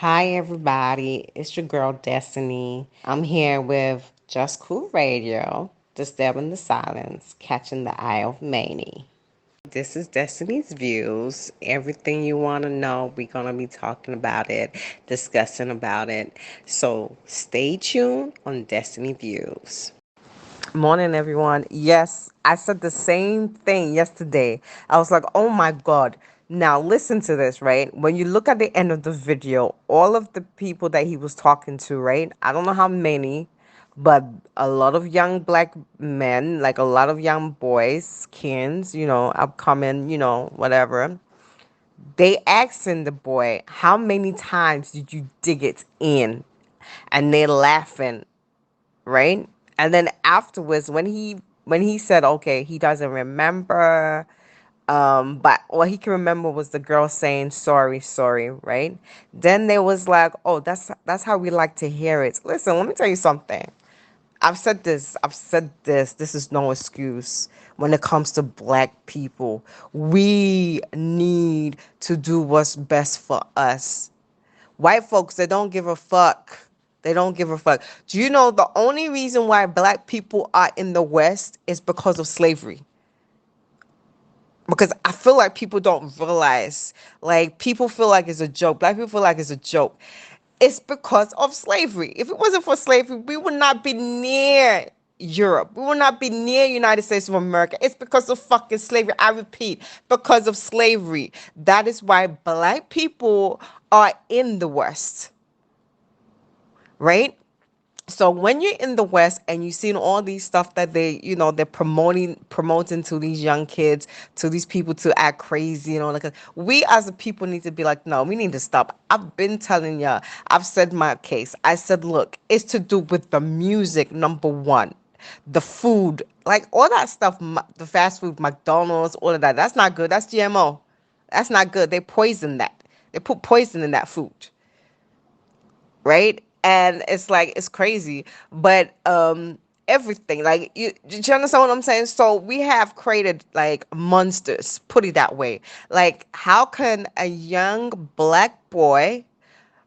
Hi, everybody. It's your girl, Destiny. I'm here with Just Cool Radio, disturbing the silence, catching the eye of Manny. This is Destiny's Views. Everything you want to know, we're going to be talking about it, discussing about it. So stay tuned on Destiny Views. Morning, everyone. Yes, I said the same thing yesterday. I was like, oh my God. Now, listen to this, right? When you look at the end of the video, all of the people that he was talking to, right? I don't know how many, but a lot of young black men, like a lot of young boys, kids, upcoming, whatever. They asking the boy, how many times did you dig it in? And they laughing, right? And then afterwards, when he said, okay, he doesn't remember, but what he can remember was the girl saying sorry, sorry, right? Then there was like, oh, that's how we like to hear it. Listen, let me tell you something. I've said this. This is no excuse when it comes to black people. We need to do what's best for us. White folks, they don't give a fuck. They don't give a fuck. Do you know the only reason why black people are in the West is because of slavery? Because I feel like people don't realize, like, people feel like it's a joke. Black people feel like it's a joke. It's because of slavery. If it wasn't for slavery, we would not be near Europe. We would not be near United States of America. It's because of fucking slavery. I repeat, because of slavery. That is why black people are in the West, right? So when you're in the West and you've seen all these stuff that they're promoting to these young kids, to these people to act crazy, like we as a people need to be like, no, we need to stop. I've been telling y'all, I've said my case. I said, look, it's to do with the music, number one, the food, like all that stuff, the fast food, McDonald's, all of that. That's not good. That's GMO. That's not good. They poison that. They put poison in that food, right? And it's like it's crazy, but everything, like, do you understand what I'm saying? So we have created like monsters, put it that way. Like, how can a young black boy,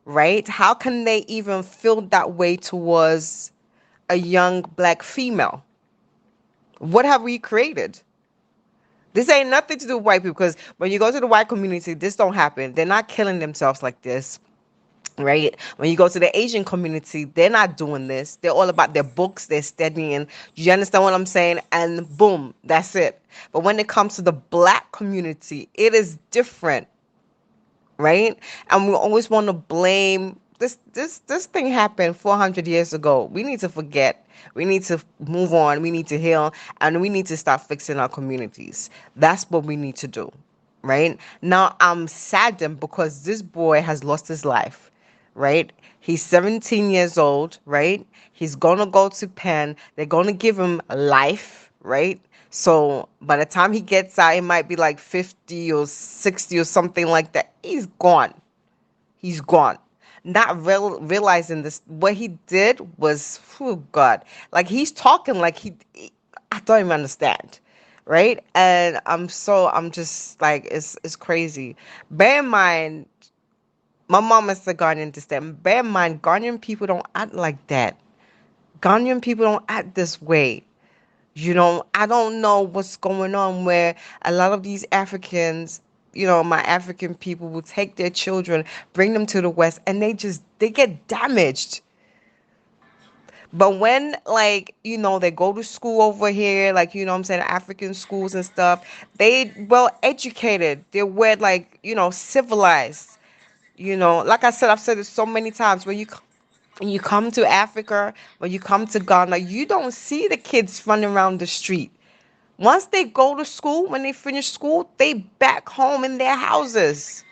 right? How can they even feel that way towards a young black female? What have we created? This ain't nothing to do with white people, because when you go to the white community, this don't happen. They're not killing themselves like this, right? When you go to the Asian community, they're not doing this. They're all about their books, they're studying. You understand what I'm saying? And boom, that's it. But when it comes to the black community, it is different, right? And we always want to blame this thing happened 400 years ago. We need to forget. We need to move on. We need to heal, and we need to start fixing our communities. That's what we need to do. Right now, I'm saddened because this boy has lost his life. Right, he's 17 years old. Right, he's gonna go to Penn. They're gonna give him life. Right, so by the time he gets out, it might be like 50 or 60 or something like that. He's gone. He's gone. Not realizing this, what he did was, oh God, like he's talking like I don't even understand, right? And I'm just like, it's crazy. Bear in mind, my mom is a Ghanaian descent. Bear in mind, Ghanaian people don't act like that. Ghanaian people don't act this way. I don't know what's going on where a lot of these Africans, my African people will take their children, bring them to the West, and they get damaged. But when, like, they go to school over here, like, I'm saying, African schools and stuff, they well educated. They're well, like, civilized. Like I said, I've said it so many times. When you come to Africa, when you come to Ghana, you don't see the kids running around the street. Once they go to school, when they finish school, they back home in their houses.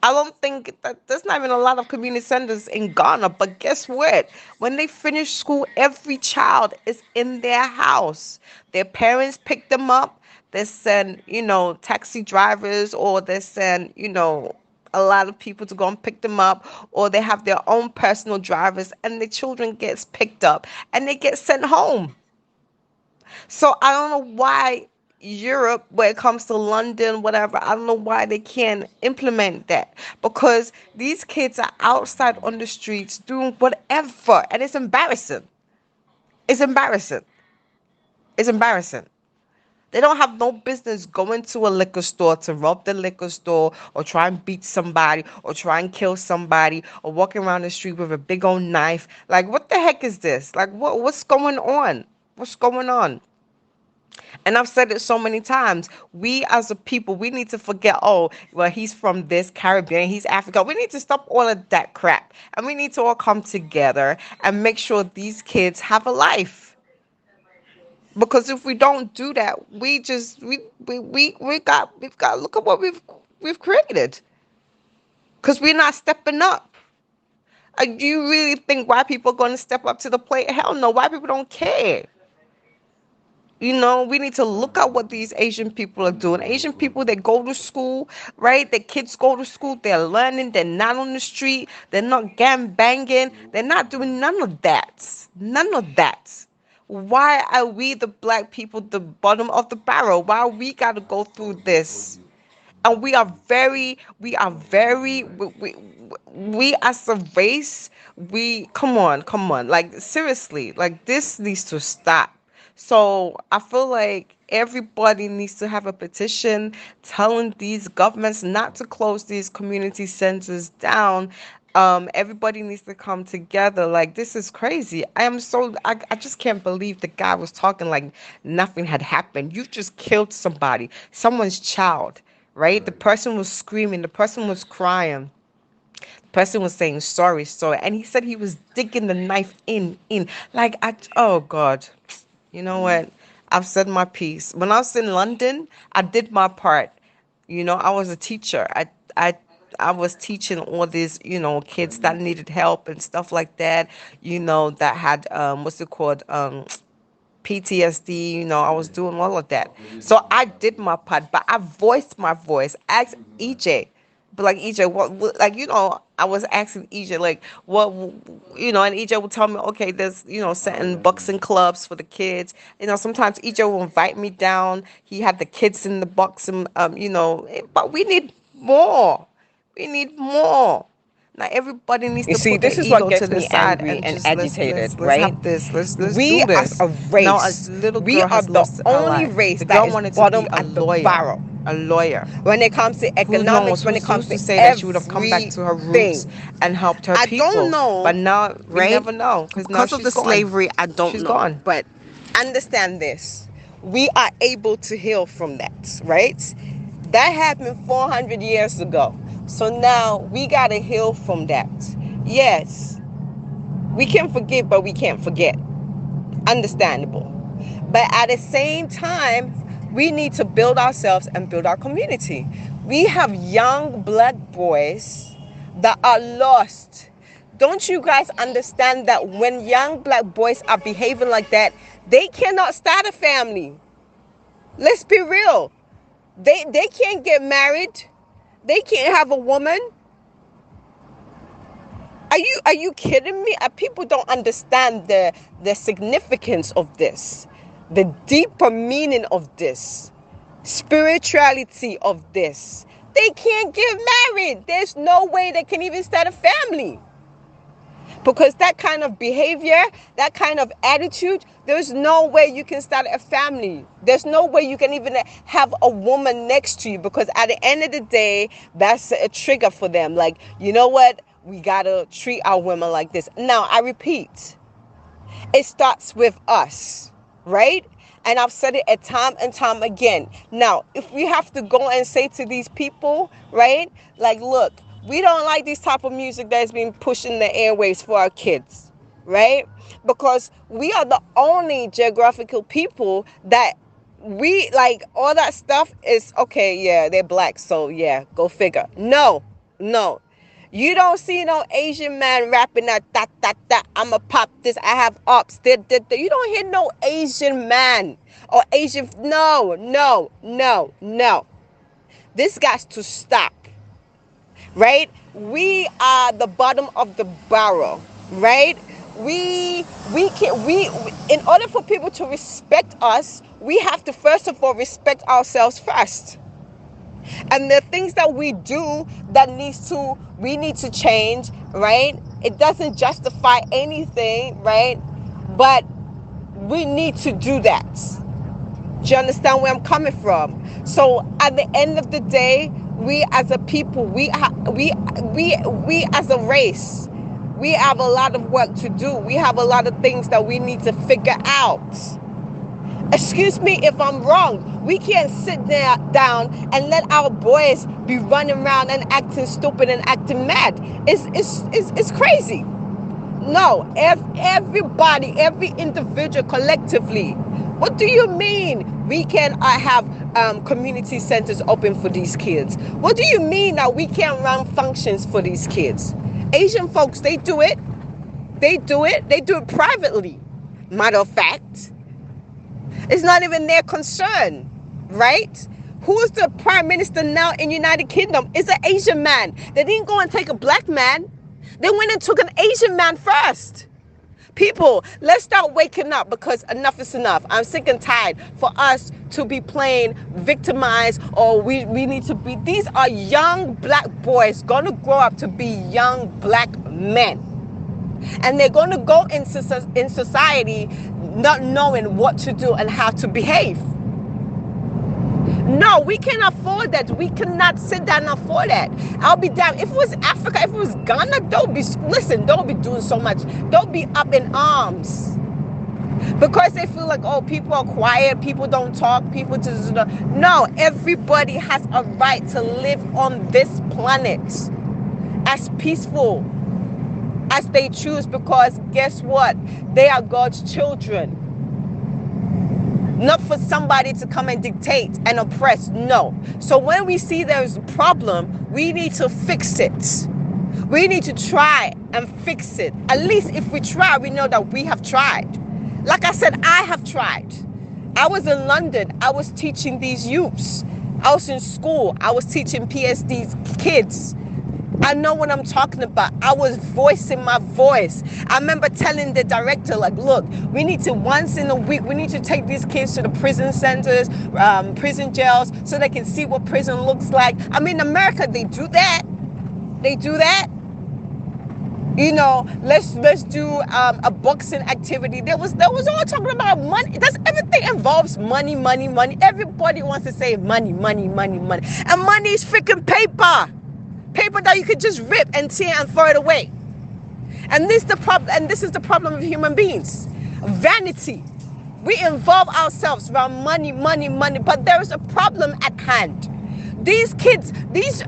I don't think that there's not even a lot of community centers in Ghana, but guess what? When they finish school, every child is in their house. Their parents pick them up. They send, taxi drivers, or they send, a lot of people to go and pick them up, or they have their own personal drivers, and the children gets picked up and they get sent home. So I don't know why, Europe, when it comes to London, whatever, I don't know why they can't implement that, because these kids are outside on the streets doing whatever, and it's embarrassing. It's embarrassing. It's embarrassing. They don't have no business going to a liquor store to rob the liquor store, or try and beat somebody, or try and kill somebody, or walking around the street with a big old knife. Like, what the heck is this? Like, what's going on? What's going on? And I've said it so many times. We as a people, we need to forget, oh, well, he's from this Caribbean, he's Africa. We need to stop all of that crap. And we need to all come together and make sure these kids have a life. Because if we don't do that, we've got look at what we've created. Because we're not stepping up. Do you really think white people are going to step up to the plate? Hell no, white people don't care. We need to look at what these Asian people are doing. Asian people, they go to school, right? The kids go to school, they're learning, they're not on the street, they're not gang banging, they're not doing none of that. None of that. Why are we, the black people, the bottom of the barrel? Why we got to go through this? And we as a race, come on, like, seriously, like, this needs to stop. So I feel like everybody needs to have a petition telling these governments not to close these community centers down. Everybody needs to come together. Like, this is crazy. I just can't believe the guy was talking like nothing had happened. You just killed somebody, someone's child, right? The person was screaming, the person was crying. The person was saying sorry, and he said he was digging the knife in. Like, oh God. You know what? I've said my piece. When I was in London, I did my part. I was a teacher. I was teaching all these, kids that needed help and stuff like that, that had, what's it called? PTSD, I was doing all of that. So I did my part, but I voiced my voice. Ask EJ. But like, EJ, what, like, I was asking EJ, like, what, and EJ would tell me, okay, there's, certain boxing clubs for the kids. Sometimes EJ will invite me down. He had the kids in the boxing, but we need more. We need more. Now everybody needs You to see, put their this is what ego to gets the me side angry and and just agitated, let's right? have this. Let's We do as this. a Now a race, little we girl are has the lost her only life. race The that girl is wanted to be bottom a at the lawyer. barrel A lawyer. when it comes to Who knows? economics, when it Who's comes to to say that she would have come back to her roots everything. and helped her I don't people? But know, now we right? never know, because now Because of she's the gone. slavery, I don't She's know. gone. But understand this. We are able to heal from that, right? That happened 400 years ago. So now we got to heal from that. Yes, we can forgive, but we can't forget. Understandable. But at the same time, we need to build ourselves and build our community. We have young black boys that are lost. Don't you guys understand that when young black boys are behaving like that, they cannot start a family? Let's be real. They can't get married. They can't have a woman. Are you kidding me? People don't understand the significance of this, the deeper meaning of this, spirituality of this. They can't get married. There's no way they can even start a family. Because that kind of behavior, that kind of attitude, there's no way you can start a family. There's no way you can even have a woman next to you, because at the end of the day, that's a trigger for them. Like, you know what? We got to treat our women like this. Now, I repeat, it starts with us, right? And I've said it a time and time again. Now, if we have to go and say to these people, right, like, look, we don't like this type of music that's being pushed in the airwaves for our kids, right? Because we are the only geographical people that we like all that stuff is okay. Yeah, they're black, so yeah, go figure. No. You don't see no Asian man rapping that I'ma pop this, I have ups. You don't hear no Asian man or Asian. No. This got to stop. Right? We are the bottom of the barrel. Right? we in order for people to respect us, we have to first of all respect ourselves first. And the things that we do that we need to change, right? It doesn't justify anything, right? But we need to do that. Do you understand where I'm coming from? So at the end of the day, we as a people, we as a race, we have a lot of work to do. We have a lot of things that we need to figure out. Excuse me if I'm wrong. We can't sit there down and let our boys be running around and acting stupid and acting mad. It's crazy. No, everybody, every individual collectively. What do you mean we can have community centers open for these kids? What do you mean that we can't run functions for these kids? Asian folks, they do it. They do it. They do it privately. Matter of fact, it's not even their concern, right? Who's the prime minister now in United Kingdom? It's an Asian man. They didn't go and take a black man. They went and took an Asian man first. People, let's start waking up, because enough is enough. I'm sick and tired for us to be playing victimized, or we need to be. These are young black boys going to grow up to be young black men. And they're going to go in society not knowing what to do and how to behave. No, we can't afford that. We cannot sit down and afford that. I'll be damned. If it was Africa, if it was Ghana, don't be doing so much. Don't be up in arms. Because they feel like, oh, people are quiet, people don't talk, people just... No, everybody has a right to live on this planet as peaceful as they choose, because guess what? They are God's children. Not for somebody to come and dictate and oppress. No. So when we see there's a problem, we need to fix it. We need to try and fix it. At least if we try, we know that we have tried. Like I said, I have tried. I was in London. I was teaching these youths. I was in school. I was teaching PhD kids. I know what I'm talking about. I was voicing my voice. I remember telling the director, like, look, we need to, once in a week, we need to take these kids to the prison centers, prison jails, so they can see what prison looks like. I mean, in America, they do that. They do that. You know, let's do a boxing activity. There was all talking about money. Everything involves money. Everybody wants to say money. And money is freaking paper. Paper that you could just rip and tear and throw it away. And this is the problem of human beings. Vanity. We involve ourselves around money, but there is a problem at hand. These kids,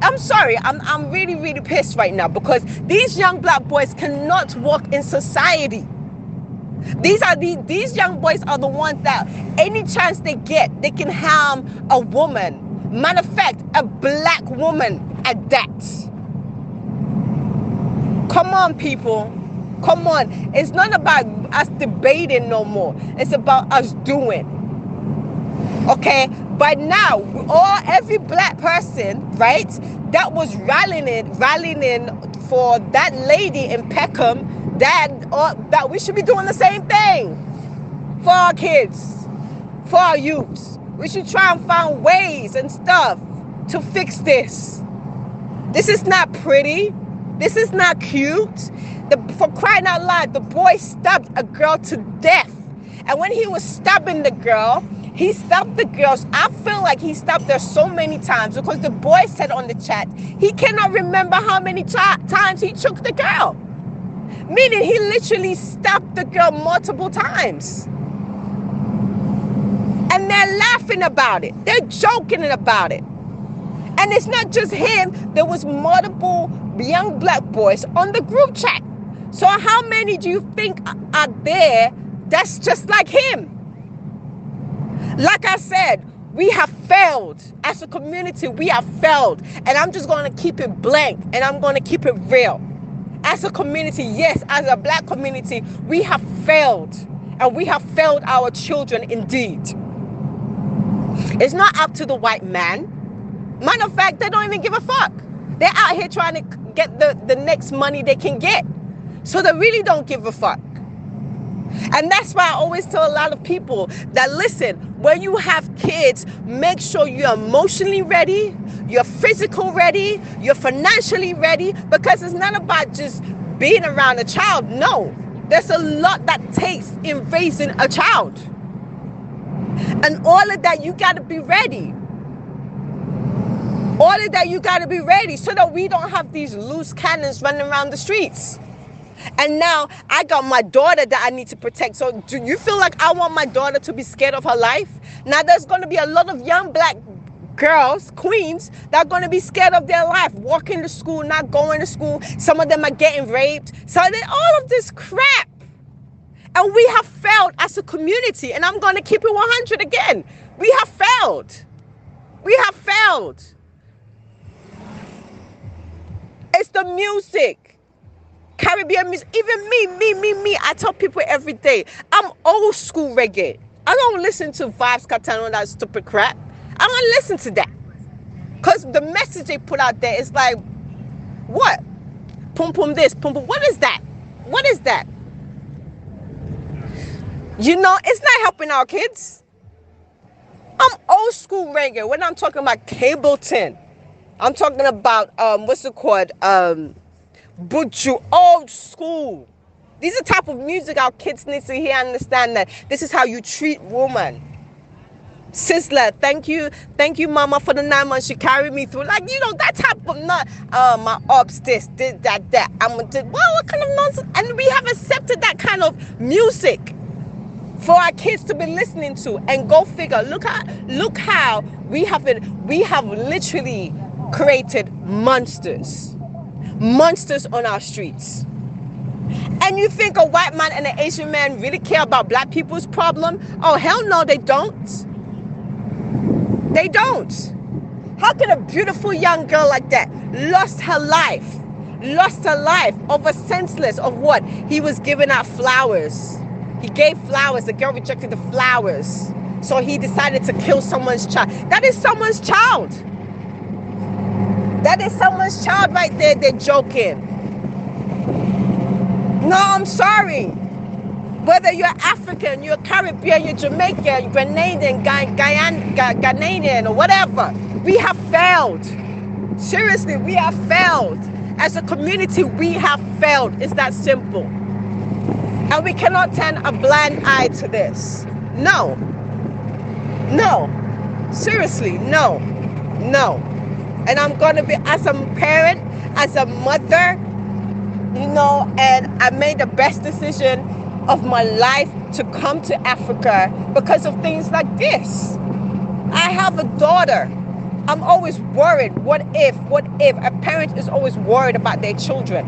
I'm sorry, I'm really, really pissed right now, because these young black boys cannot walk in society. These young boys are the ones that any chance they get, they can harm a woman. Matter of fact, a black woman at that. Come on, people. Come on. It's not about us debating no more. It's about us doing. Okay? But now, every black person, right, that was rallying for that lady in Peckham, that we should be doing the same thing for our kids, for our youths. We should try and find ways and stuff to fix this. This is not pretty. This is not cute. For crying out loud, the boy stabbed a girl to death. And when he was stabbing the girl, he stabbed the girls. I feel like he stabbed her so many times, because the boy said on the chat, he cannot remember how many times he took the girl. Meaning he literally stabbed the girl multiple times. And they're laughing about it. They're joking about it. And it's not just him. There was multiple young black boys on the group chat. So how many do you think are there that's just like him? Like I said, we have failed. As a community, we have failed. And I'm just going to keep it blank, and I'm going to keep it real. As a community, yes, as a black community, we have failed. And we have failed our children indeed. It's not up to the white man. Matter of fact, they don't even give a fuck. They're out here trying to get the next money they can get. So they really don't give a fuck. And that's why I always tell a lot of people that, listen, when you have kids, make sure you're emotionally ready, you're physically ready, you're financially ready, because it's not about just being around a child. No, there's a lot that takes in raising a child. And all of that, you got to be ready. All of that, you got to be ready so that we don't have these loose cannons running around the streets. And now I got my daughter that I need to protect. So do you feel like I want my daughter to be scared of her life? Now there's going to be a lot of young black girls, queens, that are going to be scared of their life, walking to school, not going to school. Some of them are getting raped. So all of this crap. And we have failed as a community. And I'm going to keep it 100 again. We have failed. We have failed. It's the music. Caribbean music. Even me. I tell people every day, I'm old school reggae. I don't listen to Vibes Cartel and all that stupid crap. I don't listen to that. Because the message they put out there is like, what? Pum pum this, pum pum. What is that? What is that? You know, it's not helping our kids. I'm old school reggae. When I'm talking about Cableton, I'm talking about, what's it called? Buju, old school. These are the type of music our kids need to hear and understand that this is how you treat woman. Sizzler, thank you, mama, for the 9 months you carried me through. Like, you know, that type of not, my ops this, did that. Well, what kind of nonsense? And we have accepted that kind of music for our kids to be listening to. And go figure, look how we have literally created monsters on our streets. And you think a white man and an Asian man really care about black people's problem? Oh, hell no, they don't. They don't. How can a beautiful young girl like that lost her life over senseless of what? He was giving out flowers. He gave flowers. The girl rejected the flowers. So he decided to kill someone's child. That is someone's child. That is someone's child right there. They're joking. No, I'm sorry. Whether you're African, you're Caribbean, you're Jamaican, you're Grenadian, Ghanaian, or whatever, we have failed. Seriously, we have failed. As a community, we have failed. It's that simple. And we cannot turn a blind eye to this. No. Seriously, no. And I'm going to be, as a parent, as a mother, you know, and I made the best decision of my life to come to Africa because of things like this. I have a daughter. I'm always worried. What if? A parent is always worried about their children,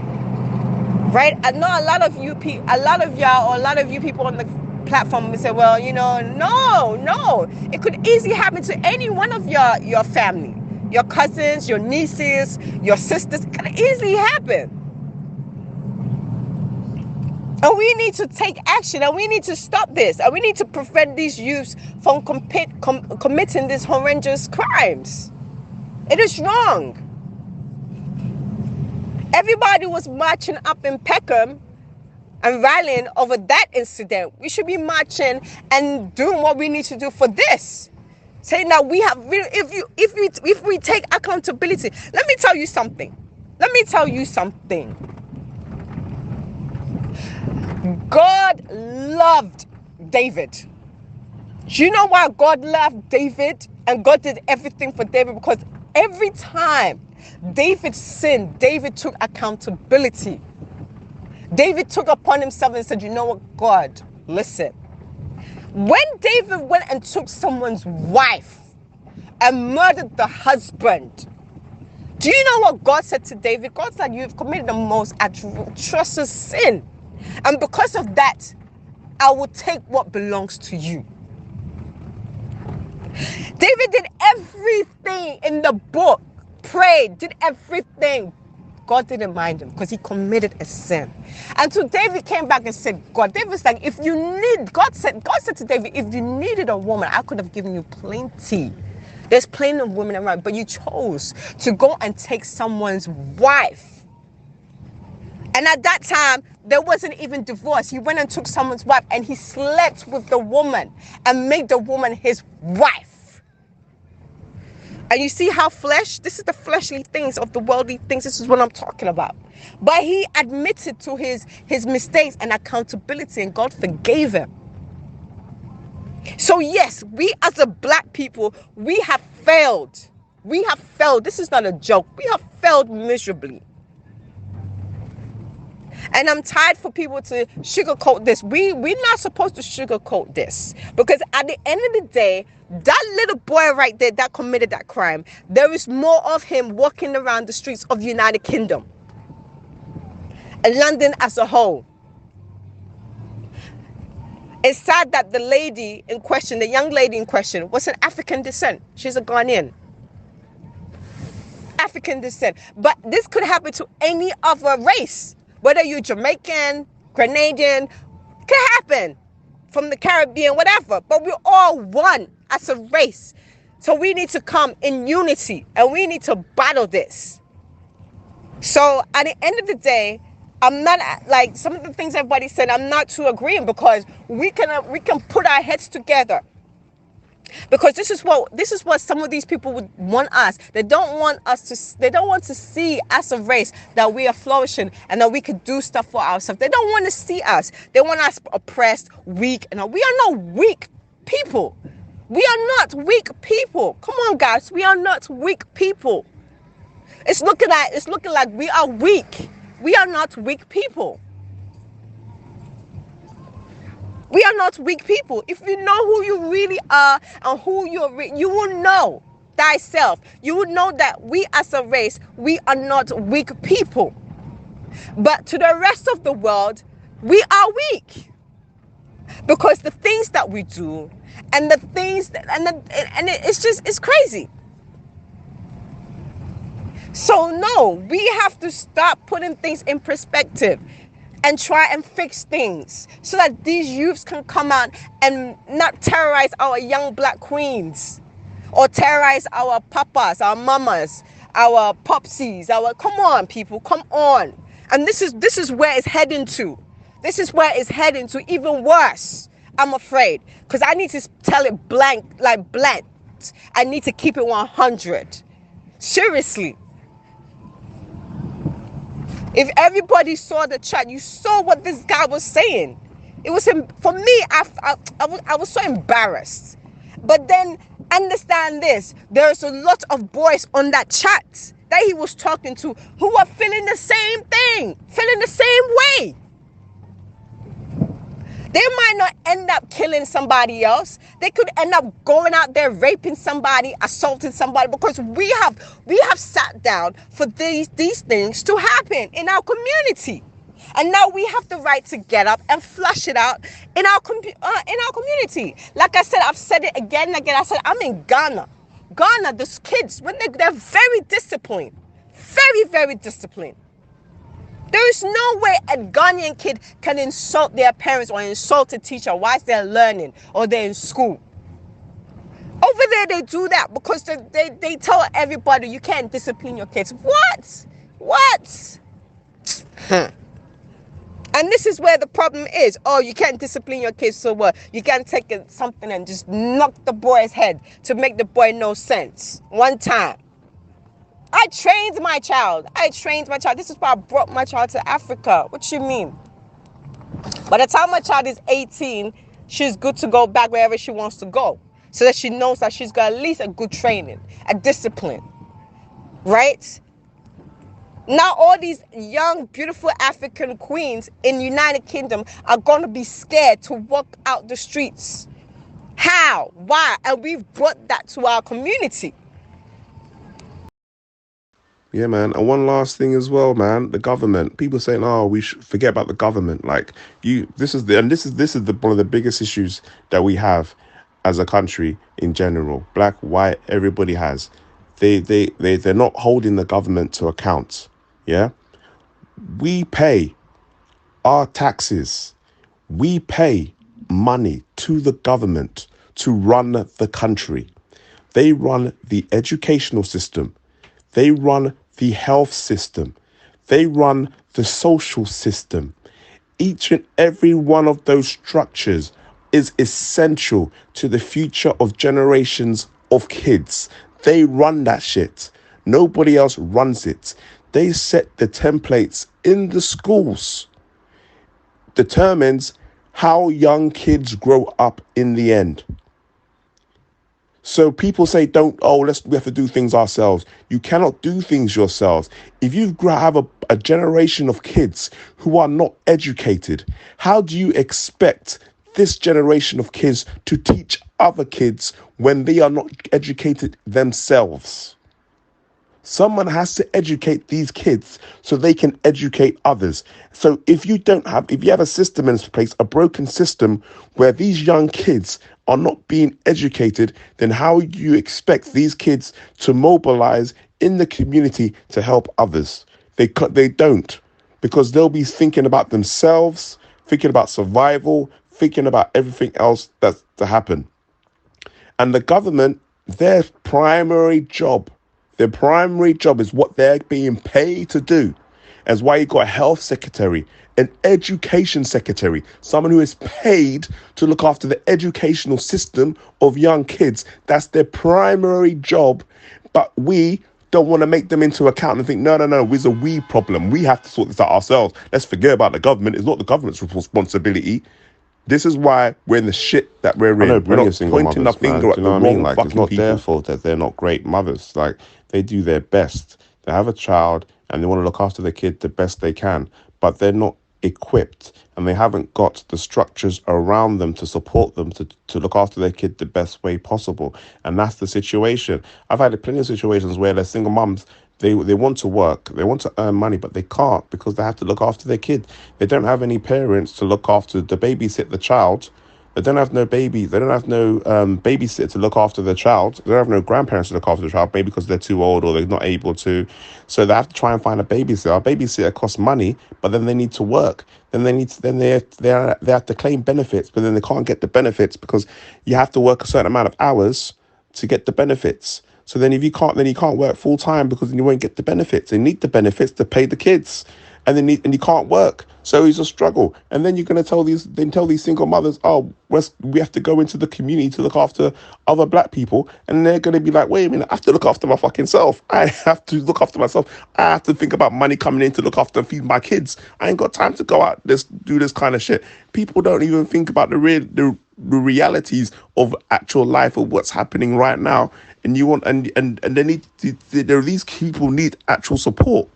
right? I know a lot of you people on the platform will say, well, you know, no. It could easily happen to any one of your family, your cousins, your nieces, your sisters. It could easily happen. And we need to take action, and we need to stop this, and we need to prevent these youths from committing these horrendous crimes. It is wrong. Everybody was marching up in Peckham and rallying over that incident. We should be marching and doing what we need to do for this. Saying that we have, if we take accountability. Let me tell you something. God loved David. Do you know why God loved David? And God did everything for David? Because every time David sinned, David took accountability. David took upon himself and said, you know what, God, listen. When David went and took someone's wife and murdered the husband, do you know what God said to David? God said, you've committed the most atrocious sin. And because of that, I will take what belongs to you. David did everything in the book, prayed, did everything. God didn't mind him because he committed a sin. And so David came back and said, David's like, God said to David, if you needed a woman, I could have given you plenty. There's plenty of women around, but you chose to go and take someone's wife. And at that time, there wasn't even divorce. He went and took someone's wife and he slept with the woman and made the woman his wife. And you see how this is the fleshly things of the worldly things. This is what I'm talking about. But he admitted to his mistakes and accountability, and God forgave him. So yes, we as a black people, we have failed. We have failed. This is not a joke. We have failed miserably. And I'm tired for people to sugarcoat this. We're not supposed to sugarcoat this. Because at the end of the day, that little boy right there that committed that crime, there is more of him walking around the streets of the United Kingdom and London as a whole. It's sad that the lady in question, the young lady in question, was an African descent. She's a Ghanaian. African descent. But this could happen to any other race. Whether you're Jamaican, Grenadian, could happen. From the Caribbean, whatever. But we're all one as a race. So we need to come in unity and we need to battle this. So at the end of the day, I'm not like some of the things everybody said, I'm not too agreeing, because we can put our heads together. Because this is what some of these people would want us. They don't want to see as a race that we are flourishing and that we could do stuff for ourselves. They don't want to see us. They want us oppressed, weak, and we are not weak people. We are not weak people. Come on, guys, we are not weak people. It's looking like we are weak. We are not weak people. We are not weak people. If you know who you really are and who you will know thyself. You will know that we as a race, we are not weak people. But to the rest of the world, we are weak. Because the things that we do and the things that, it's crazy. So no, we have to stop putting things in perspective and try and fix things so that these youths can come out and not terrorize our young black queens or terrorize our papas, our mamas, our popsies, come on, people, come on. And this is where it's heading to. This is where it's heading to, even worse, I'm afraid, because I need to tell it blank. I need to keep it 100. Seriously. If everybody saw the chat, you saw what this guy was saying. It was for me. I was so embarrassed. But then understand this: there's a lot of boys on that chat that he was talking to who are feeling the same thing, feeling the same way. They might not end up killing somebody else. They could end up going out there raping somebody, assaulting somebody, because we have sat down for these things to happen in our community. And now we have the right to get up and flush it out in our community. Like I said, I've said it again and again. I said, I'm in Ghana. Ghana, those kids, when they're very disciplined. Very, very disciplined. There is no way a Ghanaian kid can insult their parents or insult a teacher whilst they're learning or they're in school. Over there, they do that because they tell everybody you can't discipline your kids. What? And this is where the problem is. Oh, you can't discipline your kids, so what? You can't take something and just knock the boy's head to make the boy know sense. One time. I trained my child. This is why I brought my child to Africa. What you mean? By the time my child is 18, she's good to go back wherever she wants to go. So that she knows that she's got at least a good training, a discipline. Right? Now all these young, beautiful African queens in the United Kingdom are going to be scared to walk out the streets. How? Why? And we've brought that to our community. Yeah, man. And one last thing as well, man. The government. People saying, "Oh, we should forget about the government." Like this is one of the biggest issues that we have as a country in general. Black, white, everybody has. They're not holding the government to account. Yeah, we pay our taxes. We pay money to the government to run the country. They run the educational system. They run the health system. They run the social system. Each and every one of those structures is essential to the future of generations of kids. They run that shit. Nobody else runs it. They set the templates in the schools, determines how young kids grow up in the end. So people say, we have to do things ourselves. You cannot do things yourselves. If you have a generation of kids who are not educated, how do you expect this generation of kids to teach other kids when they are not educated themselves? Someone has to educate these kids so they can educate others. So if you have a system in place, a broken system where these young kids are not being educated, then how do you expect these kids to mobilize in the community to help others? They don't, because they'll be thinking about themselves, thinking about survival, thinking about everything else that's to happen. And the government, their primary job is what they're being paid to do. That's why you got a health secretary, an education secretary, someone who is paid to look after the educational system of young kids. That's their primary job. But we don't want to make them into account and think, no, it's a we problem. We have to sort this out ourselves. Let's forget about the government. It's not the government's responsibility. This is why we're in the shit that we're I know in. We're plenty not of single pointing a mothers, man. finger Do at you the know what I mean? wrong Like, it's fucking not their people. fault that they're not great mothers. Like, they do their best. They have a child and they want to look after the kid the best they can, but they're not equipped and they haven't got the structures around them to support them to look after their kid the best way possible. And that's the situation. I've had plenty of situations where they're single mums. They want to work, they want to earn money, but they can't because they have to look after their kid. They don't have any parents to look after, to babysit the child. They don't have no baby. They don't have no babysitter to look after the child. They don't have no grandparents to look after the child, maybe because they're too old or they're not able to. So they have to try and find a babysitter. A babysitter costs money, but then they need to work. Then they have to claim benefits, but then they can't get the benefits because you have to work a certain amount of hours to get the benefits. So then if you can't, then you can't work full time because then you won't get the benefits. They need the benefits to pay the kids, and you can't work. So it's a struggle. And then you're going to tell these single mothers, oh, we have to go into the community to look after other black people. And they're going to be like, wait a minute, I have to look after my fucking self. I have to look after myself. I have to think about money coming in to look after and feed my kids. I ain't got time to go out do this kind of shit. People don't even think about the realities of actual life of what's happening right now. And these people need actual support.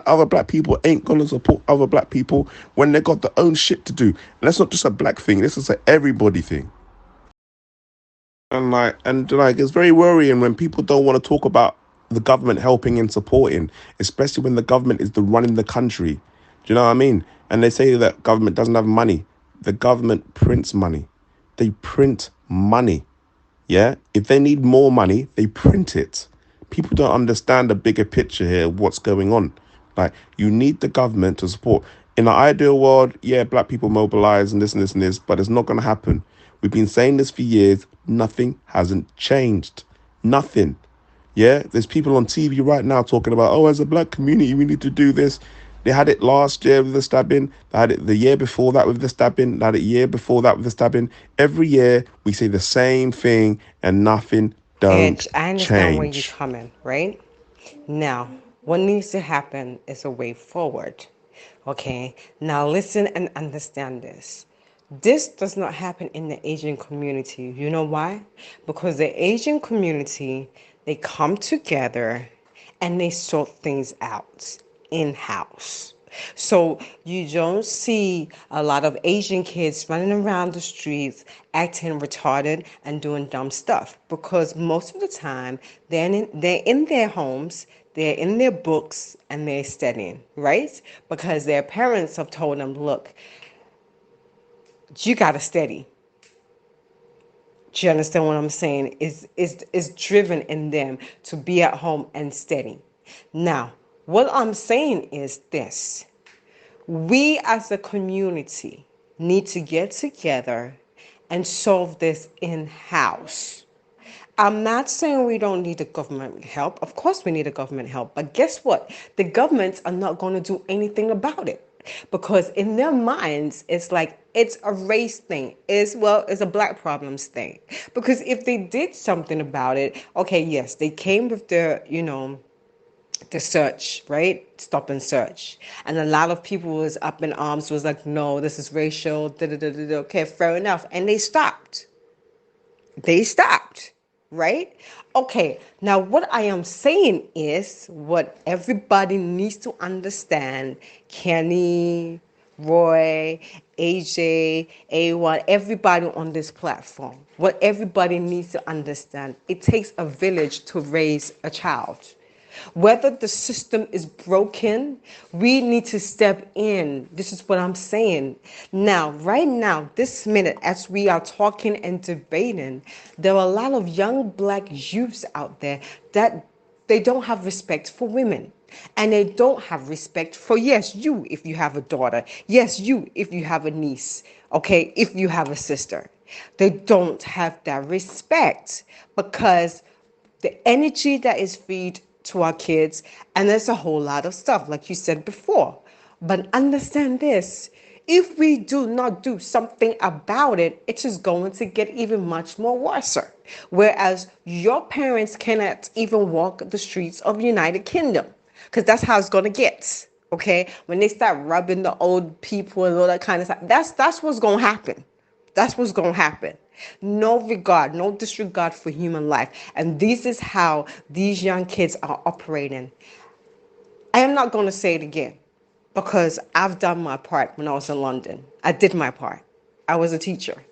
Other black people ain't gonna support other black people when they got their own shit to do. And that's not just a black thing. This is an everybody thing. And it's very worrying when people don't want to talk about the government helping and supporting, especially when the government is the running the country. Do you know what I mean? And they say that government doesn't have money. The government prints money. They print money. Yeah? If they need more money, they print it. People don't understand the bigger picture here of what's going on. Like, you need the government to support. In an ideal world, yeah, black people mobilize and this and this and this, but it's not going to happen. We've been saying this for years. Nothing hasn't changed. Nothing. Yeah, there's people on TV right now talking about, oh, as a black community, we need to do this. They had it last year with the stabbing. They had it the year before that with the stabbing. They had it the year before that with the stabbing. Every year we say the same thing and nothing don't Edge, I understand where you're change. coming, right? Now, what needs to happen is a way forward. Okay, now listen and understand this. This does not happen in the Asian community. You know why? Because the Asian community, they come together and they sort things out in-house. So you don't see a lot of Asian kids running around the streets acting retarded and doing dumb stuff because most of the time they're in their homes, they're in their books, and they're studying, right? Because their parents have told them, look, you got to study. Do you understand what I'm saying? Is driven in them to be at home and study. Now, what I'm saying is this. We as a community need to get together and solve this in-house. I'm not saying we don't need the government help. Of course, we need the government help. But guess what? The governments are not going to do anything about it because in their minds, it's like it's a race thing. It's a black problems thing. Because if they did something about it, okay, yes, they came with the search, right? Stop and search. And a lot of people was up in arms, was like, no, this is racial. Da, da, da, da, da. Okay, fair enough. And they stopped. Right? Okay, now what I am saying is what everybody needs to understand. Kenny, Roy, AJ, A1, everybody on this platform. What everybody needs to understand. It takes a village to raise a child. Whether the system is broken, we need to step in. This is what I'm saying. Now, right now, this minute, as we are talking and debating, there are a lot of young black youths out there that they don't have respect for women. And they don't have respect for, yes, you, if you have a daughter. Yes, you, if you have a niece. Okay, if you have a sister. They don't have that respect because the energy that is feed to our kids, and there's a whole lot of stuff, like you said before. But understand this, if we do not do something about it, it is going to get even much more worse. Whereas your parents cannot even walk the streets of United Kingdom, because that's how it's going to get. Okay, when they start rubbing the old people and all that kind of stuff, that's what's going to happen. That's what's going to happen. No regard, no disregard for human life. And this is how these young kids are operating. I am not going to say it again because I've done my part when I was in London. I did my part. I was a teacher.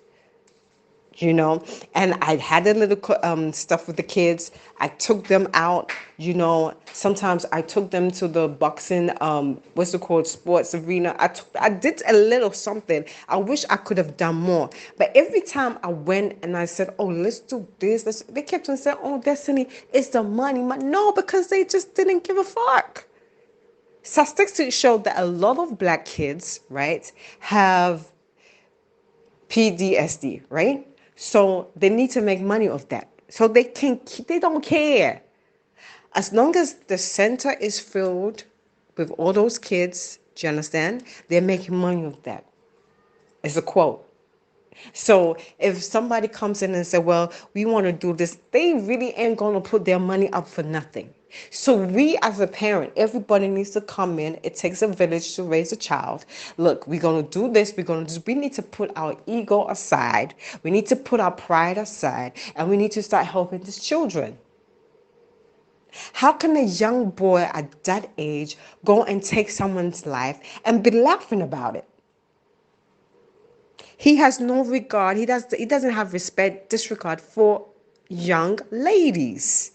And I had a little stuff with the kids. I took them out, sometimes I took them to the boxing, sports arena. I did a little something. I wish I could have done more. But every time I went and I said, oh, let's do this, they kept on saying, oh, Destiny, it's the money. No, because they just didn't give a fuck. Statistics showed that a lot of black kids, right, have PTSD, right? So they need to make money off that. So they don't care. As long as the center is filled with all those kids, do you understand? They're making money off that. It's a quote. So if somebody comes in and say, well, we want to do this, they really ain't going to put their money up for nothing. So we as a parent, everybody needs to come in. It takes a village to raise a child. Look, we're going to do this. We need to put our ego aside. We need to put our pride aside. And we need to start helping these children. How can a young boy at that age go and take someone's life and be laughing about it? He has no regard. He doesn't have disregard for young ladies.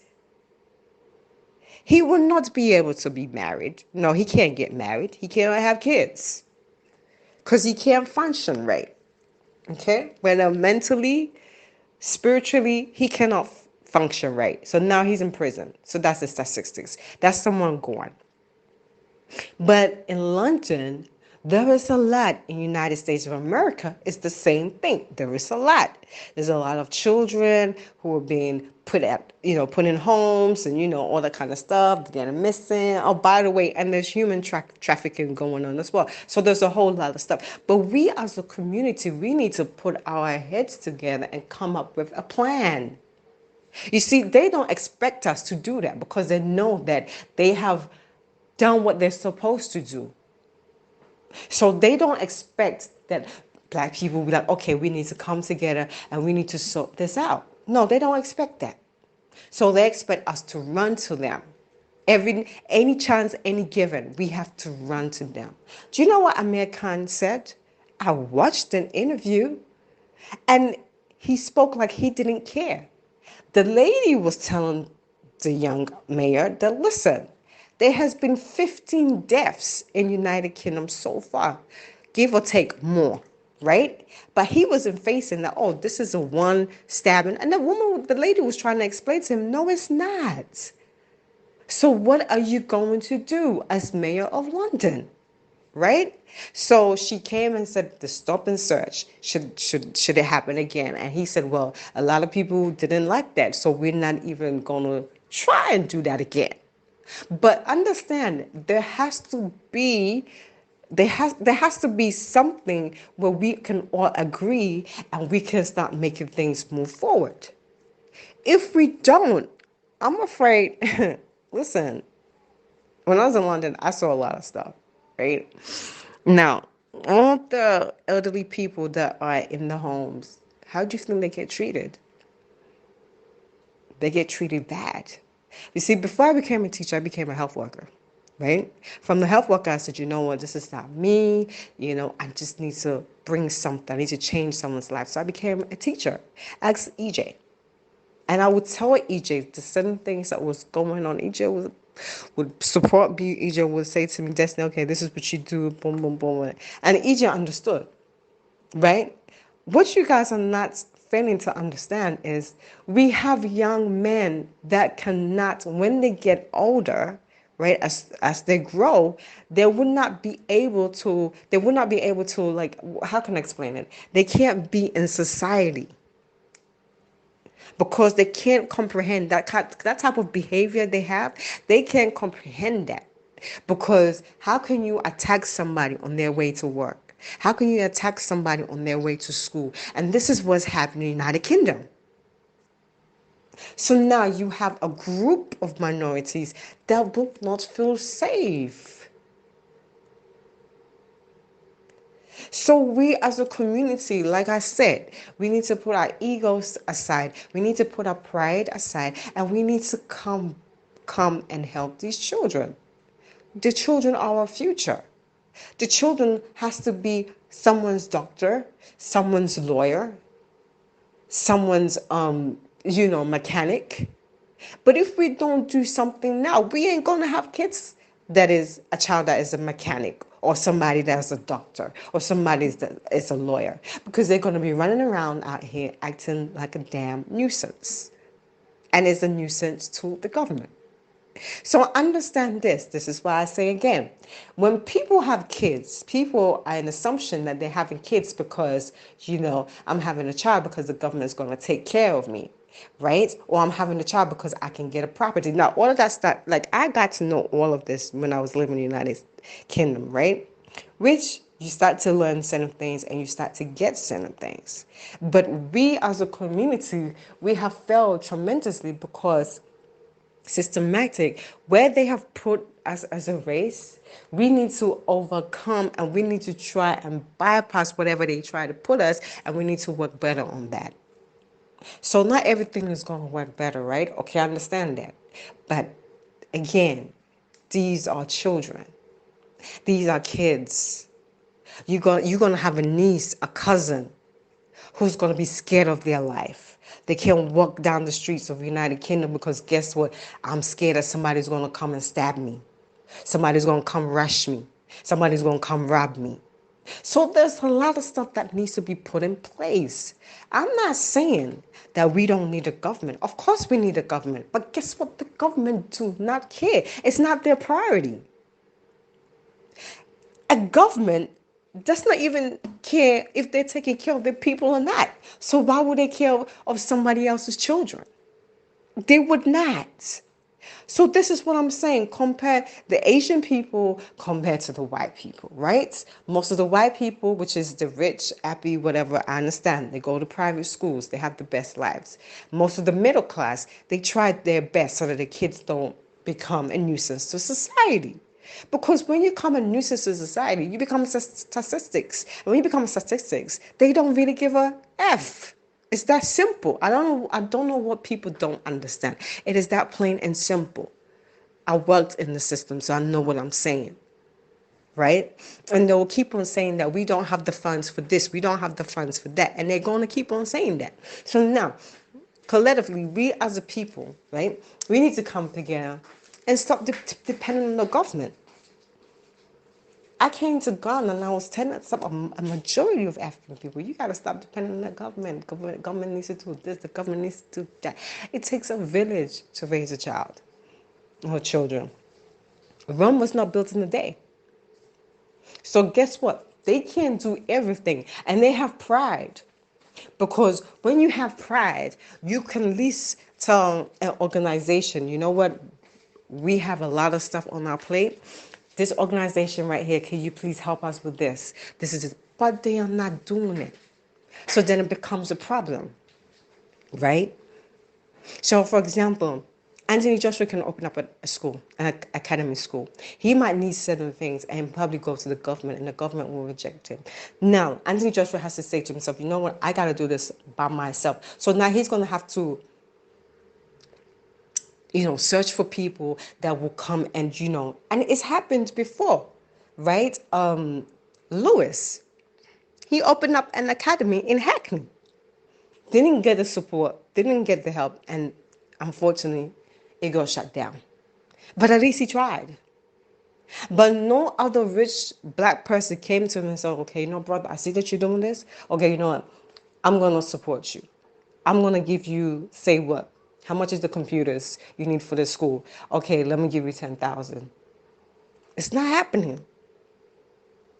He will not be able to be married. No, he can't get married. He cannot have kids because he can't function right. Okay? Whether mentally, spiritually, he cannot function right. So now he's in prison. So that's the statistics. That's someone gone. But in London, there is a lot. In the United States of America, it's the same thing. There is a lot. There's a lot of children who are being put in homes and, all that kind of stuff. They're missing. Oh, by the way, and there's human trafficking going on as well. So there's a whole lot of stuff. But we as a community, we need to put our heads together and come up with a plan. You see, they don't expect us to do that because they know that they have done what they're supposed to do. So they don't expect that black people will be like, okay, we need to come together and we need to sort this out. No, they don't expect that. So they expect us to run to them. Any chance, any given, we have to run to them. Do you know what Amir Khan said? I watched an interview and he spoke like he didn't care. The lady was telling the young mayor that, listen, there has been 15 deaths in United Kingdom so far, give or take more, right? But he wasn't facing that, oh, this is a one stabbing. And the lady was trying to explain to him, no, it's not. So what are you going to do as mayor of London? right? So she came and said the stop and search should it happen again? And he said, well, a lot of people didn't like that, so we're not even gonna try and do that again. But understand, there has to be something where we can all agree and we can start making things move forward. If we don't, I'm afraid, listen, when I was in London, I saw a lot of stuff, right? Now, all the elderly people that are in the homes, how do you think they get treated? They get treated bad. You see, before I became a teacher, I became a health worker, right? From the health worker, I said, you know what, this is not me. I just need to bring something. I need to change someone's life. So I became a teacher. Ask EJ. And I would tell EJ the certain things that was going on. EJ would support me. EJ would say to me, Destiny, okay, this is what you do, boom, boom, boom. And EJ understood, right? What you guys are not failing to understand is we have young men that cannot, when they get older, right, as they grow, they would not be able to, like, how can I explain it? They can't be in society because they can't comprehend that type of behavior they have. They can't comprehend that, because how can you attack somebody on their way to work? How can you attack somebody on their way to school? And this is what's happening in the United Kingdom. So now you have a group of minorities that will not feel safe. So we as a community, like I said, we need to put our egos aside. We need to put our pride aside, and we need to come and help these children. The children are our future. The children has to be someone's doctor, someone's lawyer, someone's mechanic. But if we don't do something now, we ain't gonna have kids that is a child that is a mechanic, or somebody that's a doctor, or somebody that is a lawyer, because they're gonna be running around out here acting like a damn nuisance. And it's a nuisance to the government. So understand this. This is why I say again, when people have kids, people are an assumption that they're having kids because, I'm having a child because the government is going to take care of me, right? Or I'm having a child because I can get a property. Now, all of that stuff, like, I got to know all of this when I was living in the United Kingdom, right? Which you start to learn certain things and you start to get certain things. But we as a community, we have failed tremendously because systematic, where they have put us as a race, we need to overcome, and we need to try and bypass whatever they try to put us, and we need to work better on that. So not everything is going to work better, right? Okay, I understand that. But again, these are children. These are kids. You're going to have a niece, a cousin, who's going to be scared of their life. They can't walk down the streets of the United Kingdom because guess what? I'm scared that somebody's going to come and stab me. Somebody's going to come rush me. Somebody's going to come rob me. So there's a lot of stuff that needs to be put in place. I'm not saying that we don't need a government. Of course we need a government. But guess what? The government do not care. It's not their priority. A government does not even care if they're taking care of their people or not. So why would they care of somebody else's children? They would not. So this is what I'm saying. Compare the Asian people compared to the white people, right? Most of the white people, which is the rich, happy, whatever, I understand. They go to private schools. They have the best lives. Most of the middle class, they tried their best so that the kids don't become a nuisance to society. Because when you become a nuisance to society, you become statistics. And when you become statistics, they don't really give a F. It's that simple. I don't know what people don't understand. It is that plain and simple. I worked in the system, so I know what I'm saying. Right? And they'll keep on saying that we don't have the funds for this, we don't have the funds for that. And they're going to keep on saying that. So now, collectively, we as a people, right, we need to come together and stop depending on the government. I came to Ghana and I was telling a majority of African people, you got to stop depending on the government. Government needs to do this, the government needs to do that. It takes a village to raise a child or children. Rome was not built in a day. So guess what? They can't do everything, and they have pride. Because when you have pride, you can at least tell an organization, you know what, we have a lot of stuff on our plate. This organization right here, can you please help us with this? This is it. But they are not doing it. So then it becomes a problem, right? So, for example, Anthony Joshua can open up a school, an academy school. He might need certain things and probably go to the government, and the government will reject him. Now, Anthony Joshua has to say to himself, you know what, I got to do this by myself. So now he's going to have to, search for people that will come and, and it's happened before, right? Lewis, he opened up an academy in Hackney. Didn't get the support, didn't get the help, and unfortunately, it got shut down. But at least he tried. But no other rich black person came to him and said, okay, brother, I see that you're doing this. Okay, you know what? I'm going to support you. I'm going to give you, say what? How much is the computers you need for the school? Okay, let me give you 10,000. It's not happening.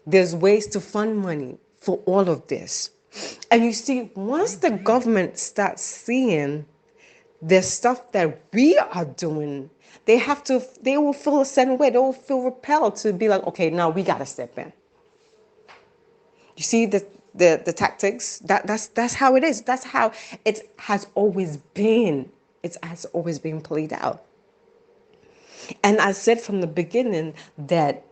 There's ways to fund money for all of this. And you see, once the government starts seeing the stuff that we are doing, they will feel a certain way. They will feel repelled to be like, okay, now we got to step in. You see the tactics? That's how it is. That's how it has always been. It has always been played out. And I said from the beginning that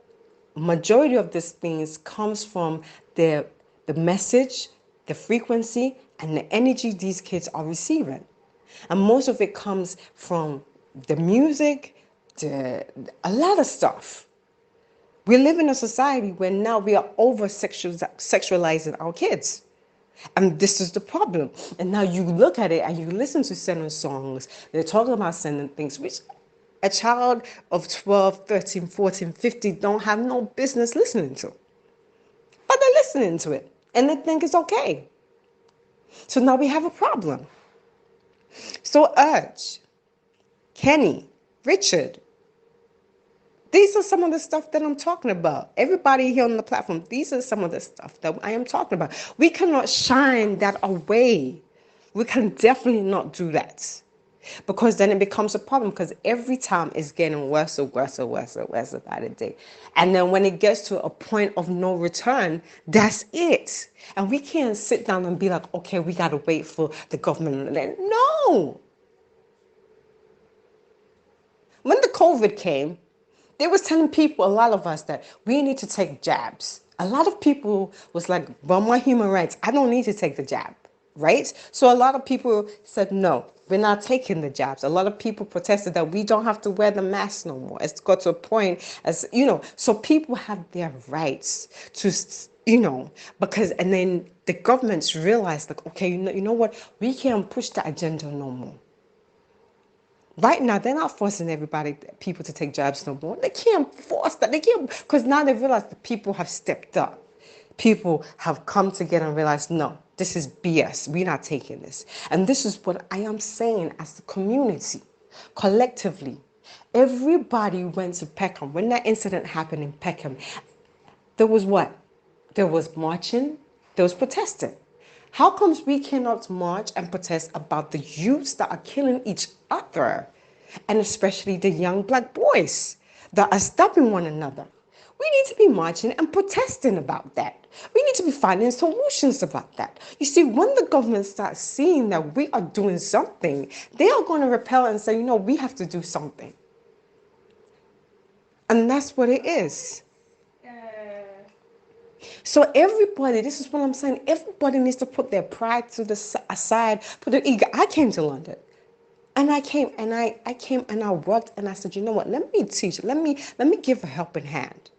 majority of these things comes from the message, the frequency, and the energy these kids are receiving. And most of it comes from the music, a lot of stuff. We live in a society where now we are over sexualizing our kids. And this is the problem. And now you look at it and you listen to certain songs. They're talking about certain things, which a child of 12, 13, 14, 15 don't have no business listening to. But they're listening to it. And they think it's okay. So now we have a problem. So Urge, Kenny, Richard, these are some of the stuff that I'm talking about. Everybody here on the platform, these are some of the stuff that I am talking about. We cannot shine that away. We can definitely not do that. Because then it becomes a problem, because every time it's getting worse and worse and worse and worse by the day. And then when it gets to a point of no return, that's it. And we can't sit down and be like, okay, we got to wait for the government. No. When the COVID came, they was telling people, a lot of us, that we need to take jabs. A lot of people was like, well, my human rights, I don't need to take the jab, right? So a lot of people said, no, we're not taking the jabs. A lot of people protested that we don't have to wear the mask no more. It's got to a point, as so people have their rights to, because, and then the governments realized, like, okay, you know what, we can't push the agenda no more. Right now, they're not forcing people to take jabs no more. They can't force that. They can't, because now they realize that people have stepped up. People have come together and realized, no, this is BS. We're not taking this. And this is what I am saying as the community, collectively. Everybody went to Peckham. When that incident happened in Peckham, there was what? There was marching, there was protesting. How comes we cannot march and protest about the youths that are killing each other? And especially the young black boys that are stopping one another. We need to be marching and protesting about that. We need to be finding solutions about that. You see, when the government starts seeing that we are doing something, they are going to repel and say, we have to do something. And that's what it is. So everybody, this is what I'm saying, everybody needs to put their pride to the aside, put their ego. I came to London. And I came and I worked, and I said, you know what, let me teach, let me give a helping hand.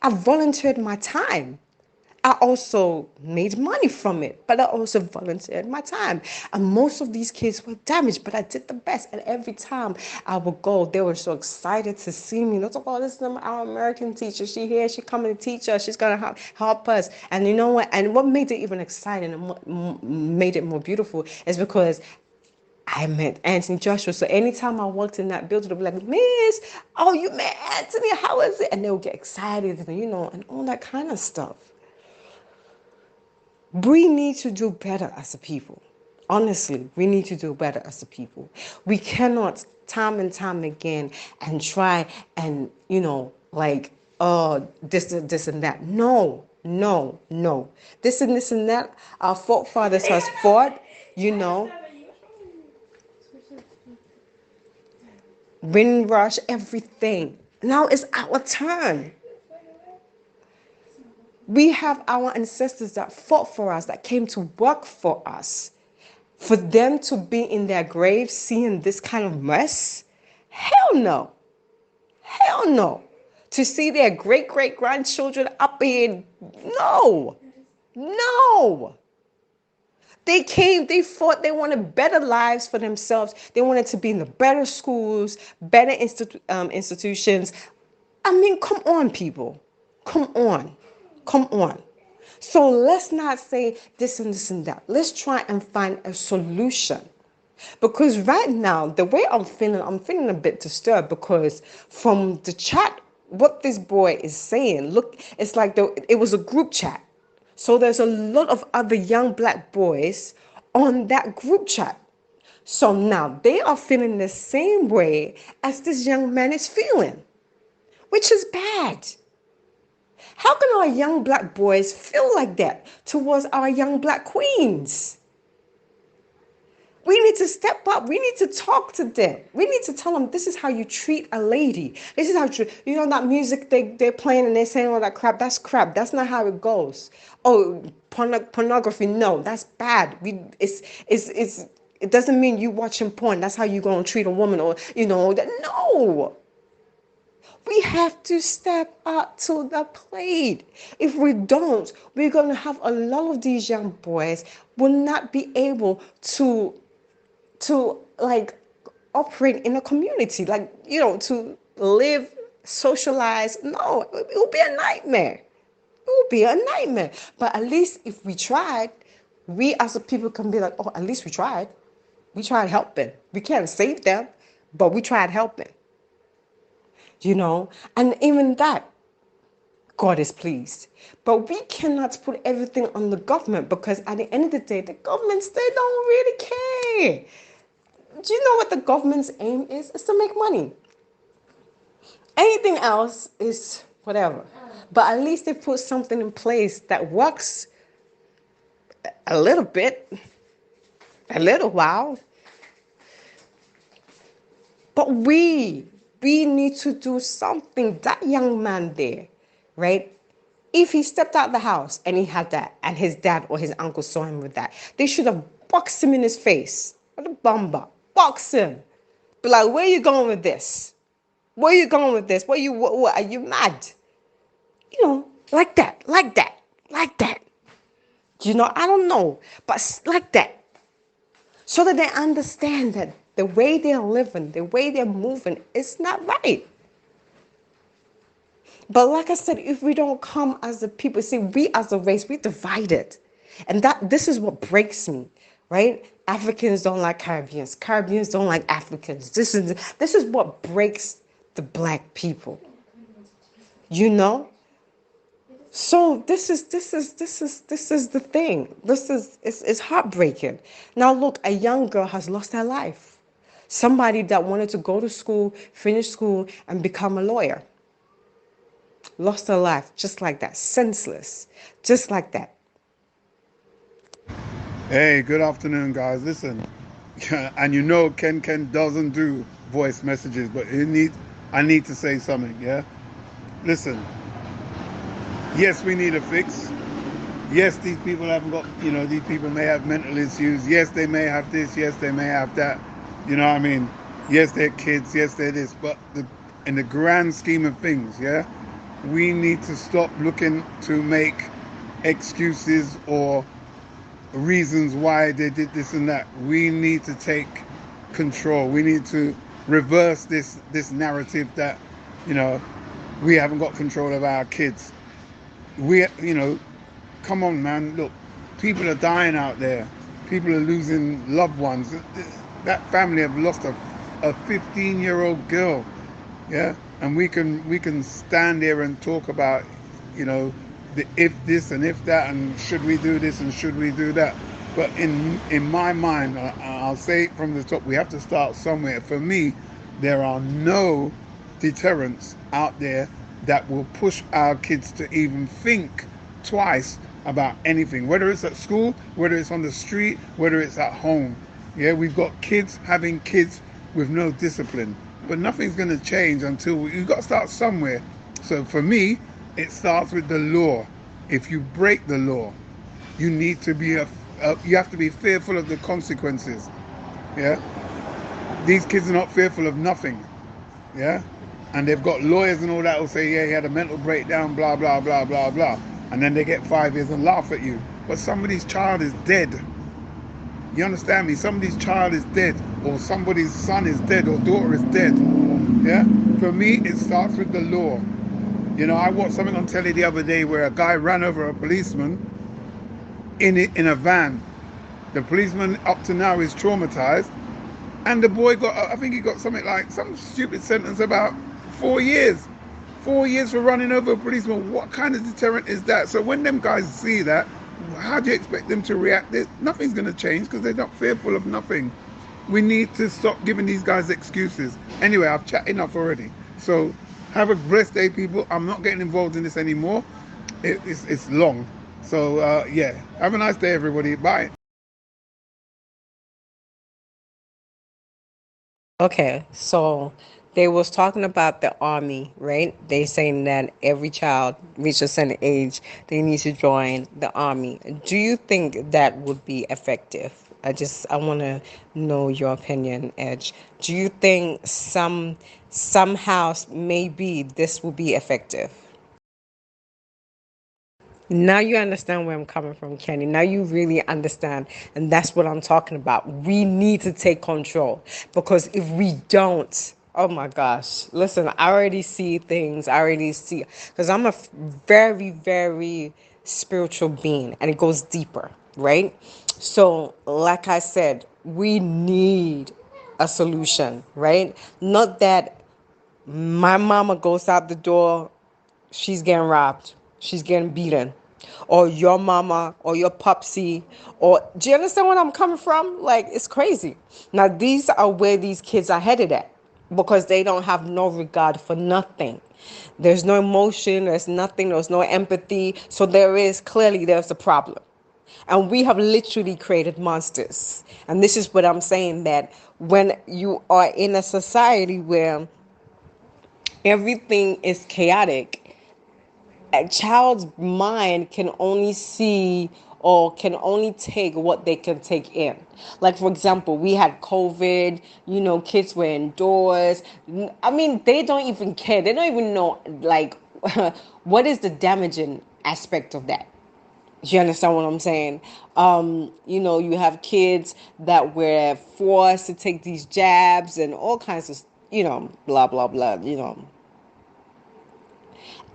I volunteered my time. I also made money from it, but I also volunteered my time. And most of these kids were damaged, but I did the best. And every time I would go, they were so excited to see me. They're like, oh, this is our American teacher. She here, she coming to teach us. She's going to help us. And you know what? And what made it even exciting and what made it more beautiful is because I met Anthony Joshua. So anytime I walked in that building, they'll be like, Miss, oh, you met Anthony, how is it? And they'll get excited, and all that kind of stuff. We need to do better as a people. Honestly, we need to do better as a people. We cannot time and time again and try and, this and that. No, no, no. This and that. Our forefathers has fought, Windrush, everything. Now it's our turn. We have our ancestors that fought for us, that came to work for us. For them to be in their graves seeing this kind of mess? Hell no. Hell no. To see their great-great-grandchildren up here, no. No. They came, they fought, they wanted better lives for themselves. They wanted to be in the better schools, better institutions. I mean, come on, people. Come on. Come on. So let's not say this and this and that. Let's try and find a solution. Because right now, the way I'm feeling a bit disturbed because from the chat, what this boy is saying, look, it's like it was a group chat. So there's a lot of other young black boys on that group chat. So now they are feeling the same way as this young man is feeling, which is bad. How can our young black boys feel like that towards our young black queens? We need to step up. We need to talk to them. We need to tell them this is how you treat a lady. This is how that music they're playing and they're saying all that crap. That's crap. That's not how it goes. Oh, pornography. No, that's bad. It doesn't mean you watching porn. That's how you gonna treat a woman or no. We have to step up to the plate. If we don't, we're going to have a lot of these young boys will not be able to operate in a community, to live, socialize. No, it will be a nightmare. It will be a nightmare. But at least if we tried, we as a people can be like, oh, at least we tried. We tried helping. We can't save them, but we tried helping. And even that, God is pleased. But we cannot put everything on the government because at the end of the day, the governments, they don't really care. Do you know what the government's aim is? It's to make money. Anything else is whatever. But at least they put something in place that works a little bit, a little while. But we need to do something. That young man there, right? If he stepped out the house and he had that, and his dad or his uncle saw him with that, they should have boxed him in his face. What a bumba. Box him. Be like, where are you going with this? Where are you going with this? What are you mad? Like that. I don't know, but like that. So that they understand that the way they're living, the way they're moving, it's not right. But like I said, if we don't come as a people, see, we as a race, we divided. And this is what breaks me, right? Africans don't like Caribbeans. Caribbeans don't like Africans. This is what breaks the black people. So this is the thing. It's heartbreaking. Now look, a young girl has lost her life. Somebody that wanted to go to school, finish school, and become a lawyer. Lost her life just like that, senseless, just like that. Hey, good afternoon, guys. Listen, and Ken doesn't do voice messages, but I need to say something, yeah? Listen, yes, we need a fix. Yes, these people haven't got, these people may have mental issues. Yes, they may have this. Yes, they may have that. You know what I mean? Yes, they're kids. Yes, they're this. But in the grand scheme of things, yeah, we need to stop looking to make excuses or reasons why they did this and that. We need to take control. We need to reverse this narrative that, we haven't got control of our kids. Come on, man. Look, people are dying out there. People are losing loved ones. That family have lost a 15-year-old girl. Yeah, and we can stand there and talk about, you know, the if this and if that, and should we do this and should we do that. But in my mind, I'll say it from the top, we have to start somewhere. For me, there are no deterrents out there that will push our kids to even think twice about anything, whether it's at school, whether it's on the street, whether it's at home. Yeah, we've got kids having kids with no discipline, but nothing's going to change until you've got to start somewhere. So for me, it starts with the law. If you break the law, you need to be you have to be fearful of the consequences. Yeah, these kids are not fearful of nothing. Yeah, and they've got lawyers and all that will say, yeah, he had a mental breakdown, blah blah blah blah blah, and then they get 5 years and laugh at you. But somebody's child is dead. You understand me? Somebody's child is dead, or somebody's son is dead, or daughter is dead. Yeah? For me, it starts with the law. You know, I watched something on telly the other day where a guy ran over a policeman in a van. The policeman up to now is traumatized, and the boy got, I think he got something like some stupid sentence about 4 years. 4 years for running over a policeman. What kind of deterrent is that? So when them guys see that, how do you expect them to react? Nothing's going to change because they're not fearful of nothing. We need to stop giving these guys excuses. Anyway, I've chatted enough already. So have a blessed day, people. I'm not getting involved in this anymore. It's long. So yeah, have a nice day, everybody. Bye. Okay, so they was talking about the army, right? They saying that every child reach a certain age, they need to join the army. Do you think that would be effective? I want to know your opinion, Edge. Do you think somehow maybe this will be effective? Now you understand where I'm coming from, Kenny. Now you really understand. And that's what I'm talking about. We need to take control because if we don't, oh my gosh, listen, I already see things. I already see, because I'm a very, very spiritual being and it goes deeper, right? So, like I said, we need a solution, right? Not that my mama goes out the door, she's getting robbed, she's getting beaten, or your mama or your popsy, or do you understand what I'm coming from? Like, it's crazy. Now these are where these kids are headed at because they don't have no regard for nothing. There's no emotion, there's nothing, there's no empathy. So there's a problem. And we have literally created monsters. And this is what I'm saying, that when you are in a society where everything is chaotic, a child's mind can only see or can only take what they can take in. Like, for example, we had COVID, kids were indoors. I mean, they don't even care. They don't even know, like, what is the damaging aspect of that? You understand what I'm saying? You have kids that were forced to take these jabs and all kinds of, blah, blah, blah,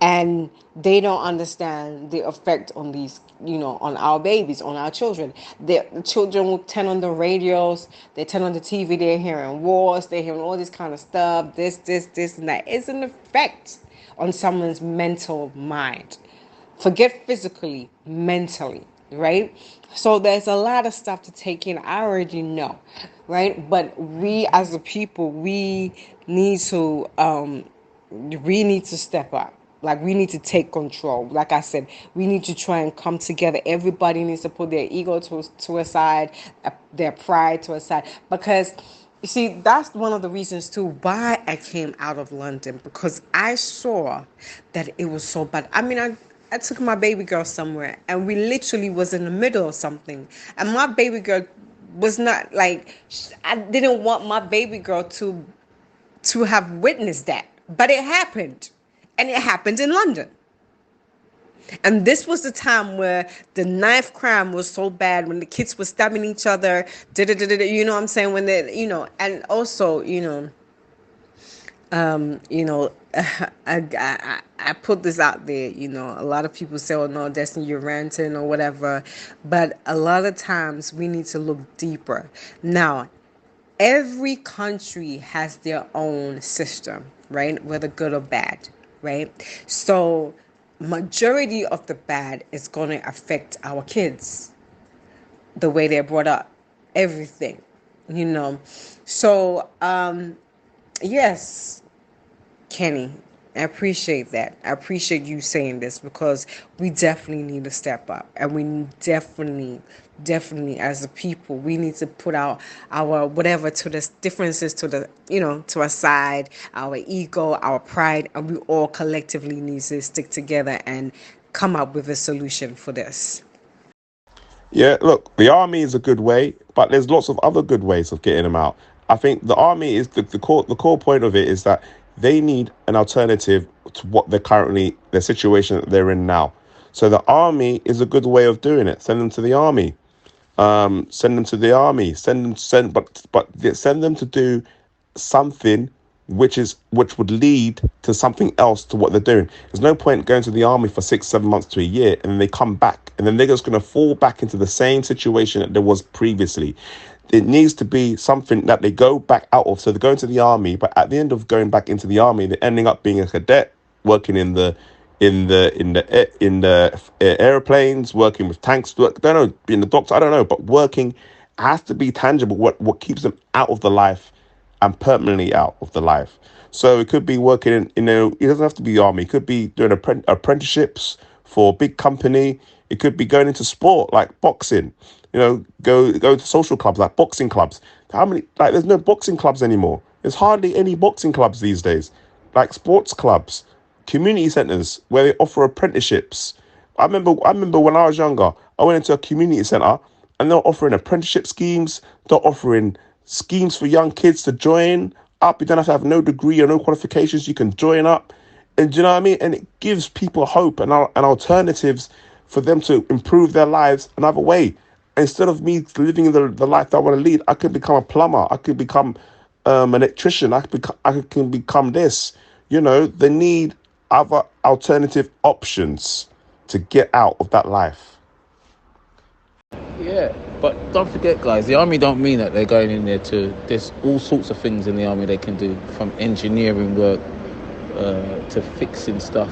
and they don't understand the effect on these, on our babies, on our children. The children will turn on the radios, they turn on the TV, they're hearing wars, they're hearing all this kind of stuff, this and that. It's an effect on someone's mental mind. Forget physically, mentally, right? So there's a lot of stuff to take in. I already know, right? But we as a people, need to we need to step up. Like, we need to take control. Like I said, we need to try and come together. Everybody needs to put their ego to a side, their pride to a side. Because, you see, that's one of the reasons too why I came out of London, because I saw that it was so bad. I mean, I took my baby girl somewhere and we literally was in the middle of something. And my baby girl was not like, I didn't want my baby girl to have witnessed that. But it happened. And it happened in London. And this was the time where the knife crime was so bad, when the kids were stabbing each other, you know what I'm saying? When they, and also, I put this out there, a lot of people say, oh no, Destiny, you're ranting or whatever. But a lot of times we need to look deeper. Now, every country has their own system, right? Whether good or bad, right? So majority of the bad is going to affect our kids, the way they're brought up, everything, you know. So yes, Kenny, I appreciate that. I appreciate you saying this because we definitely need to step up, and we definitely, as a people, we need to put our whatever to the differences to the to our side, our ego, our pride, and we all collectively need to stick together and come up with a solution for this. Yeah, look, the army is a good way, but there's lots of other good ways of getting them out. I think the army is the core point of it is that they need an alternative to what they're currently their situation that they're in now. So the army is a good way of doing it. Send them to the army. Send them to the army. Send them to do something which would lead to something else to what they're doing. There's no point going to the army for 6-7 months to a year and then they come back and then they're just going to fall back into the same situation that there was previously. It needs to be something that they go back out of. So they're going to the army, but at the end of going back into the army, they're ending up being a cadet, working in the airplanes, working with tanks. I don't know, being the doctor. I don't know, but working has to be tangible. What keeps them out of the life and permanently out of the life. So it could be working in, it doesn't have to be the army. It could be doing apprenticeships for a big company. It could be going into sport like boxing. Go to social clubs like boxing clubs. How many? Like, there's no boxing clubs anymore. There's hardly any boxing clubs these days. Like sports clubs, community centres where they offer apprenticeships. I remember when I was younger, I went into a community centre and they're offering apprenticeship schemes. They're offering schemes for young kids to join up. You don't have to have no degree or no qualifications. You can join up. And do you know what I mean? And it gives people hope and alternatives for them to improve their lives another way. Instead of me living the life that I want to lead, I could become a plumber. I could become an electrician. I can become this. They need other alternative options to get out of that life. Yeah, but don't forget, guys, the army don't mean that they're going in there to. There's all sorts of things in the army they can do, from engineering work to fixing stuff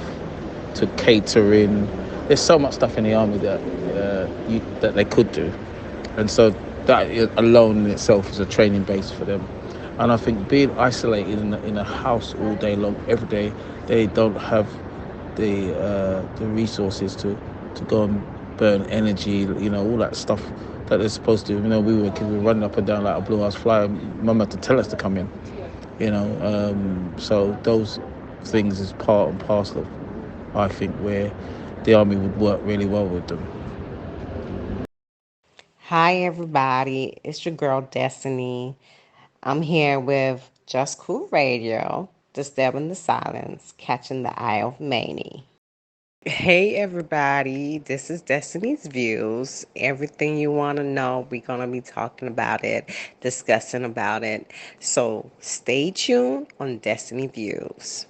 to catering. There's so much stuff in the army that they could do, and so that alone in itself is a training base for them. And I think being isolated in a house all day long, every day, they don't have the resources to go and burn energy, all that stuff that they're supposed to. We were kids, we were running up and down like a blue house fly. Mum had to tell us to come in, So those things is part and parcel of, I think, where the army would work really well with them. Hi, everybody. It's your girl, Destiny. I'm here with Just Cool Radio, disturbing the silence, catching the eye of Manny. Hey, everybody. This is Destiny's Views. Everything you want to know, we're going to be talking about it, discussing about it. So stay tuned on Destiny Views.